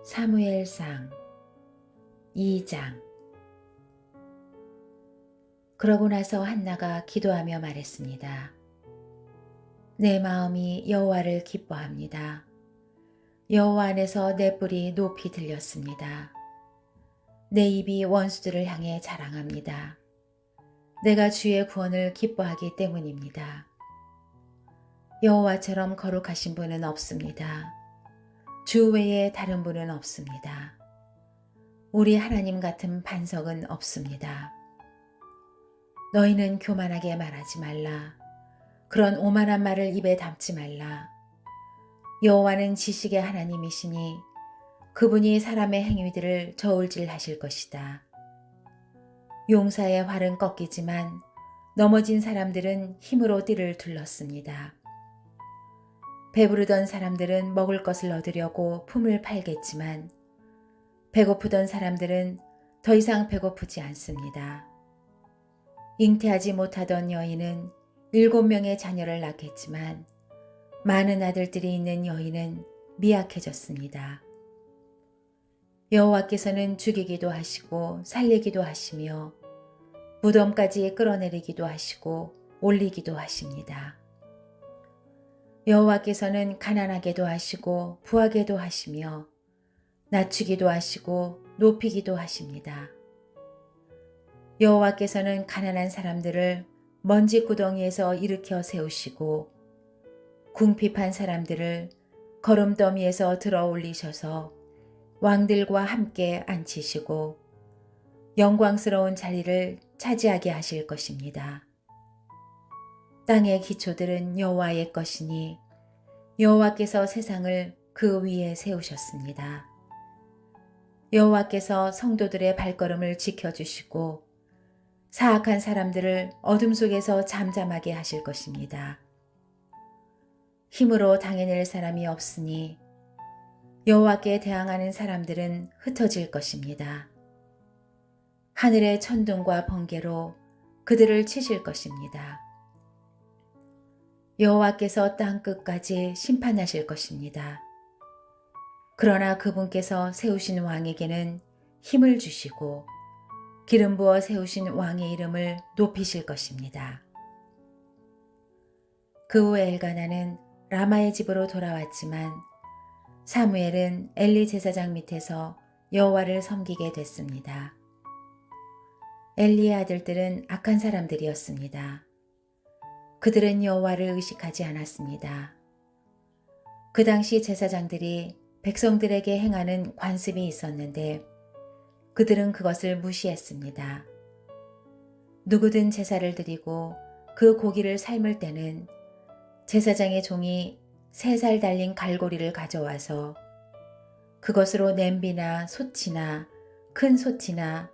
사무엘상 2장. 그러고 나서 한나가 기도하며 말했습니다. 내 마음이 여호와를 기뻐합니다. 여호와 안에서 내 뿔이 높이 들렸습니다. 내 입이 원수들을 향해 자랑합니다. 내가 주의 구원을 기뻐하기 때문입니다. 여호와처럼 거룩하신 분은 없습니다. 주 외에 다른 분은 없습니다. 우리 하나님 같은 반석은 없습니다. 너희는 교만하게 말하지 말라. 그런 오만한 말을 입에 담지 말라. 여호와는 지식의 하나님이시니 그분이 사람의 행위들을 저울질하실 것이다. 용사의 활은 꺾이지만 넘어진 사람들은 힘으로 띠를 둘렀습니다. 배부르던 사람들은 먹을 것을 얻으려고 품을 팔겠지만 배고프던 사람들은 더 이상 배고프지 않습니다. 잉태하지 못하던 여인은 7명의 자녀를 낳겠지만 많은 아들들이 있는 여인은 미약해졌습니다. 여호와께서는 죽이기도 하시고 살리기도 하시며 무덤까지 끌어내리기도 하시고 올리기도 하십니다. 여호와께서는 가난하게도 하시고 부하게도 하시며 낮추기도 하시고 높이기도 하십니다. 여호와께서는 가난한 사람들을 먼지 구덩이에서 일으켜 세우시고 궁핍한 사람들을 거름더미에서 들어 올리셔서 왕들과 함께 앉히시고 영광스러운 자리를 차지하게 하실 것입니다. 땅의 기초들은 여호와의 것이니 여호와께서 세상을 그 위에 세우셨습니다. 여호와께서 성도들의 발걸음을 지켜주시고 사악한 사람들을 어둠 속에서 잠잠하게 하실 것입니다. 힘으로 당해낼 사람이 없으니 여호와께 대항하는 사람들은 흩어질 것입니다. 하늘의 천둥과 번개로 그들을 치실 것입니다. 여호와께서 땅 끝까지 심판하실 것입니다. 그러나 그분께서 세우신 왕에게는 힘을 주시고 기름 부어 세우신 왕의 이름을 높이실 것입니다. 그 후 엘가나는 라마의 집으로 돌아왔지만 사무엘은 엘리 제사장 밑에서 여호와를 섬기게 됐습니다. 엘리의 아들들은 악한 사람들이었습니다. 그들은 여호와를 의식하지 않았습니다. 그 당시 제사장들이 백성들에게 행하는 관습이 있었는데 그들은 그것을 무시했습니다. 누구든 제사를 드리고 그 고기를 삶을 때는 제사장의 종이 3살 달린 갈고리를 가져와서 그것으로 냄비나 솥이나 큰 솥이나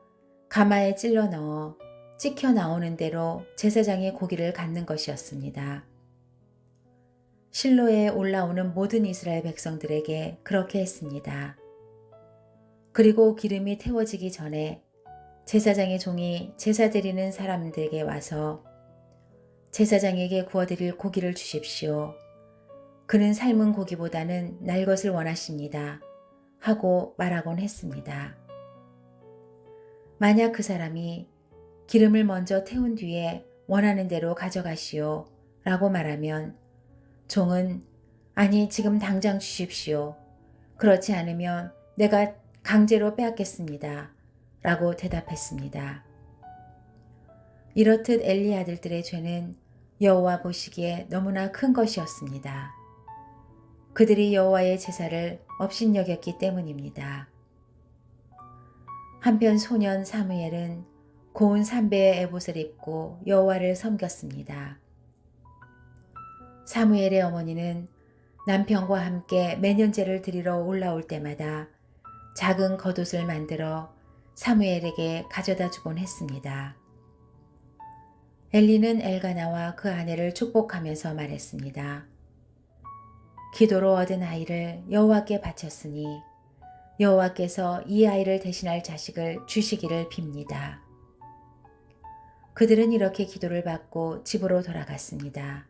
가마에 찔러 넣어 찍혀 나오는 대로 제사장의 고기를 갖는 것이었습니다. 실로에 올라오는 모든 이스라엘 백성들에게 그렇게 했습니다. 그리고 기름이 태워지기 전에 제사장의 종이 제사 드리는 사람들에게 와서 제사장에게 구워드릴 고기를 주십시오. 그는 삶은 고기보다는 날 것을 원하십니다. 하고 말하곤 했습니다. 만약 그 사람이 기름을 먼저 태운 뒤에 원하는 대로 가져가시오 라고 말하면 종은 아니 지금 당장 주십시오. 그렇지 않으면 내가 강제로 빼앗겠습니다. 라고 대답했습니다. 이렇듯 엘리 아들들의 죄는 여호와 보시기에 너무나 큰 것이었습니다. 그들이 여호와의 제사를 업신여겼기 때문입니다. 한편 소년 사무엘은 고운 삼배의 에봇을 입고 여호와를 섬겼습니다. 사무엘의 어머니는 남편과 함께 매년제를 드리러 올라올 때마다 작은 겉옷을 만들어 사무엘에게 가져다 주곤 했습니다. 엘리는 엘가나와 그 아내를 축복하면서 말했습니다. 기도로 얻은 아이를 여호와께 바쳤으니 여호와께서 이 아이를 대신할 자식을 주시기를 빕니다. 그들은 이렇게 기도를 받고 집으로 돌아갔습니다.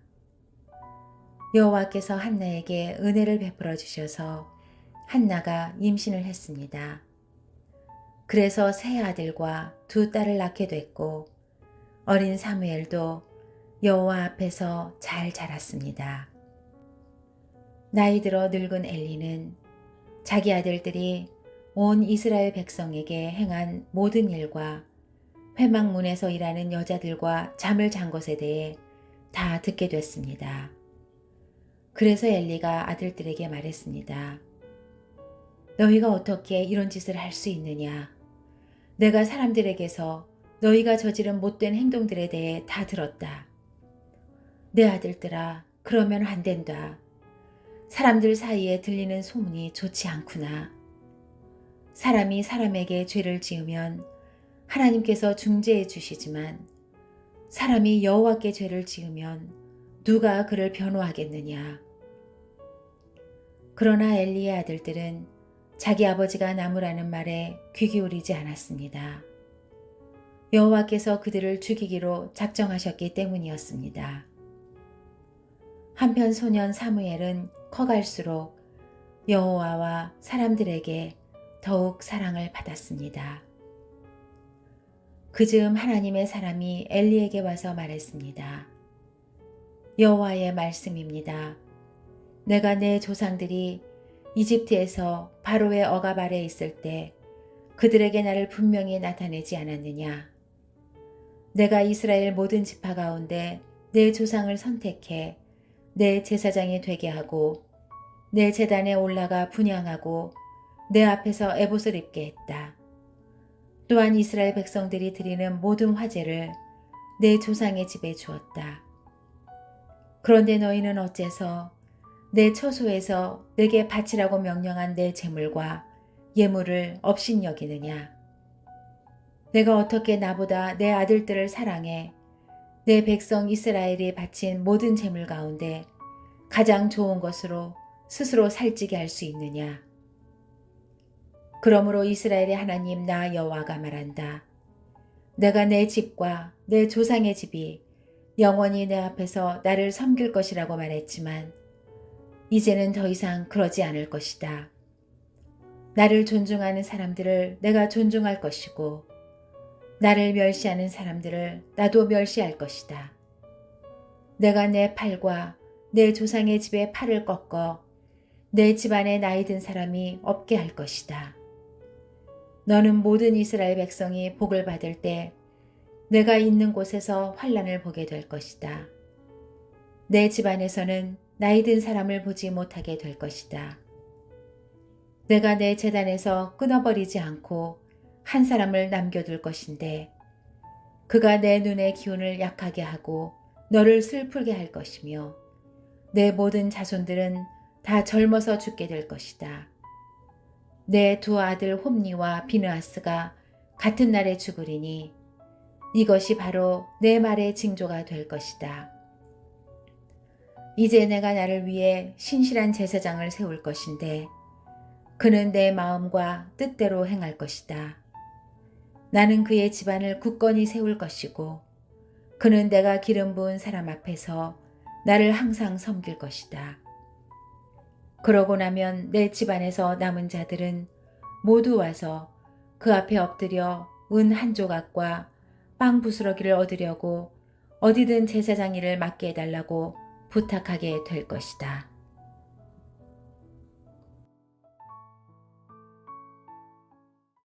여호와께서 한나에게 은혜를 베풀어 주셔서 한나가 임신을 했습니다. 그래서 세 아들과 두 딸을 낳게 됐고 어린 사무엘도 여호와 앞에서 잘 자랐습니다. 나이 들어 늙은 엘리는 자기 아들들이 온 이스라엘 백성에게 행한 모든 일과 회막문에서 일하는 여자들과 잠을 잔 것에 대해 다 듣게 됐습니다. 그래서 엘리가 아들들에게 말했습니다. 너희가 어떻게 이런 짓을 할 수 있느냐? 내가 사람들에게서 너희가 저지른 못된 행동들에 대해 다 들었다. 내 아들들아, 그러면 안 된다. 사람들 사이에 들리는 소문이 좋지 않구나. 사람이 사람에게 죄를 지으면 하나님께서 중재해 주시지만 사람이 여호와께 죄를 지으면 누가 그를 변호하겠느냐. 그러나 엘리의 아들들은 자기 아버지가 나무라는 말에 귀 기울이지 않았습니다. 여호와께서 그들을 죽이기로 작정하셨기 때문이었습니다. 한편 소년 사무엘은 커갈수록 여호와와 사람들에게 더욱 사랑을 받았습니다. 그즈음 하나님의 사람이 엘리에게 와서 말했습니다. 여호와의 말씀입니다. 내가 내 조상들이 이집트에서 바로의 억압 아래 있을 때 그들에게 나를 분명히 나타내지 않았느냐. 내가 이스라엘 모든 지파 가운데 내 조상을 선택해 내 제사장이 되게 하고 내 제단에 올라가 분향하고 내 앞에서 에봇을 입게 했다. 또한 이스라엘 백성들이 드리는 모든 화제를 내 조상의 집에 주었다. 그런데 너희는 어째서 내 처소에서 내게 바치라고 명령한 내 제물과 예물을 업신여기느냐? 내가 어떻게 나보다 내 아들들을 사랑해 내 백성 이스라엘이 바친 모든 제물 가운데 가장 좋은 것으로 스스로 살찌게 할 수 있느냐? 그러므로 이스라엘의 하나님 나 여호와가 말한다. 내가 내 집과 내 조상의 집이 영원히 내 앞에서 나를 섬길 것이라고 말했지만 이제는 더 이상 그러지 않을 것이다. 나를 존중하는 사람들을 내가 존중할 것이고 나를 멸시하는 사람들을 나도 멸시할 것이다. 내가 내 팔과 내 조상의 집의 팔을 꺾어 내 집안에 나이 든 사람이 없게 할 것이다. 너는 모든 이스라엘 백성이 복을 받을 때 내가 있는 곳에서 환난을 보게 될 것이다. 내 집안에서는 나이 든 사람을 보지 못하게 될 것이다. 내가 내 제단에서 끊어버리지 않고 한 사람을 남겨둘 것인데 그가 내 눈의 기운을 약하게 하고 너를 슬프게 할 것이며 내 모든 자손들은 다 젊어서 죽게 될 것이다. 내 두 아들 홈니와 비느하스가 같은 날에 죽으리니 이것이 바로 내 말의 징조가 될 것이다. 이제 내가 나를 위해 신실한 제사장을 세울 것인데 그는 내 마음과 뜻대로 행할 것이다. 나는 그의 집안을 굳건히 세울 것이고 그는 내가 기름 부은 사람 앞에서 나를 항상 섬길 것이다. 그러고 나면 내 집안에서 남은 자들은 모두 와서 그 앞에 엎드려 은 한 조각과 빵 부스러기를 얻으려고 어디든 제사장 일을 맡게 해달라고 부탁하게 될 것이다.